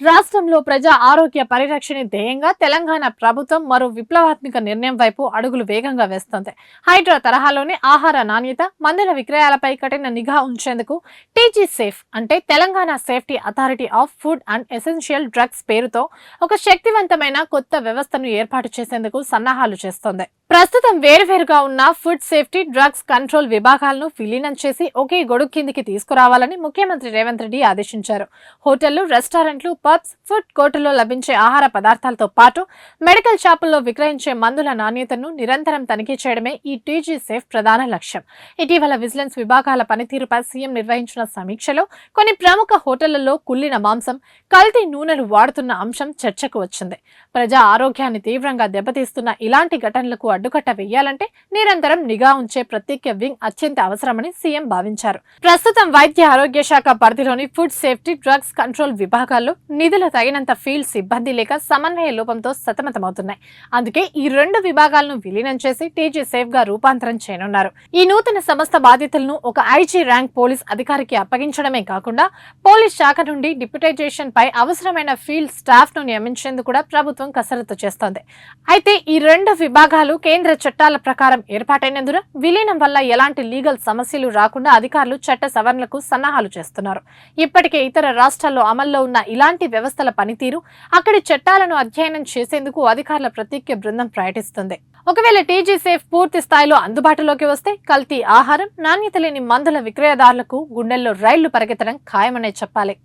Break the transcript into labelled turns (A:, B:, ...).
A: రాష్ట్రంలో ప్రజా ఆరోగ్య పరిరక్షణ ధ్యేయంగా తెలంగాణ ప్రభుత్వం మరో విప్లవాత్మక నిర్ణయం వైపు అడుగులు వేగంగా వేస్తోంది. హైడ్రా తరహాలోనే ఆహార నాణ్యత, మందుల విక్రయాలపై కఠిన నిఘా ఉంచేందుకు టీజీ సేఫ్ అంటే Telangana safety authority of food and essential drugs పేరుతో ఒక శక్తివంతమైన కొత్త వ్యవస్థను ఏర్పాటు చేసేందుకు సన్నాహాలు చేస్తోంది. ప్రస్తుతం వేరువేరుగా ఉన్న ఫుడ్ సేఫ్టీ, డ్రగ్స్ కంట్రోల్ విభాగాలను విలీనం చేసి ఒకే గొడుగు కిందికి తీసుకురావాలని ముఖ్యమంత్రి రేవంత్ రెడ్డి ఆదేశించారు. హోటళ్లు, రెస్టారెంట్లు, పబ్స్, ఫుడ్ కోర్టుల్లో లభించే ఆహార పదార్థాలతో పాటు మెడికల్ షాపుల్లో విక్రయించే మందుల నాణ్యతను నిరంతరం తనిఖీ చేయడమే ఈ టీజీ సేఫ్ ప్రధాన లక్ష్యం. ఇటీవల విజిలెన్స్ విభాగాల పనితీరుపై సీఎం నిర్వహించిన సమీక్షలో కొన్ని ప్రముఖ హోటళ్లలో కుళ్లిన మాంసం, కల్తీ నూనెలు వాడుతున్న అంశం చర్చకు వచ్చింది. ప్రజా ఆరోగ్యాన్ని తీవ్రంగా దెబ్బతీస్తున్న ఇలాంటి ఘటనలకు అడ్డుకట్ట వేయాలంటే నిరంతరం నిఘా ఉంచే ప్రత్యేక వింగ్ అత్యంత అవసరమని సీఎం భావించారు. ప్రస్తుతం వైద్య ఆరోగ్య శాఖ పరిధిలోని ఫుడ్ సేఫ్టీ, డ్రగ్స్ కంట్రోల్ విభాగాల్లో నిధులు తగినంత ఫీల్డ్ సిబ్బంది లేక సమన్వయ లోపంతో సతమతమవుతున్నాయి. అందుకే ఈ రెండు విభాగాలను విలీనం చేసి టీజీ సేఫ్ గా రూపాంతరం చేయనున్నారు. ఈ నూతన సంస్థ బాధ్యతలను ఒక ఐజీ ర్యాంక్ పోలీస్ అధికారికి అప్పగించడమే కాకుండా పోలీస్ శాఖ నుండి డిప్యూటైజేషన్ పై అవసరమైన ఫీల్డ్ స్టాఫ్ ను నియమించేందుకు కూడా ప్రభుత్వం కసరత్తు చేస్తోంది. అయితే ఈ రెండు విభాగాలు కేంద్ర చట్టాల ప్రకారం ఏర్పాటైనందున విలీనం వల్ల ఎలాంటి లీగల్ సమస్యలు రాకుండా అధికారులు చట్ట సవరణలకు సన్నాహాలు చేస్తున్నారు. ఇప్పటికే ఇతర రాష్ట్రాల్లో అమల్లో ఉన్న ఇలాంటి వ్యవస్థల పనితీరు, అక్కడి చట్టాలను అధ్యయనం చేసేందుకు అధికారుల ప్రత్యేక బృందం ప్రయత్నిస్తుంది. ఒకవేళ టీజీ సేఫ్ పూర్తి స్థాయిలో అందుబాటులోకి వస్తే కల్తీ ఆహారం, నాణ్యత లేని మందుల విక్రయదారులకు గుండెల్లో రైళ్లు పరిగెత్తడం ఖాయమనే చెప్పాలి.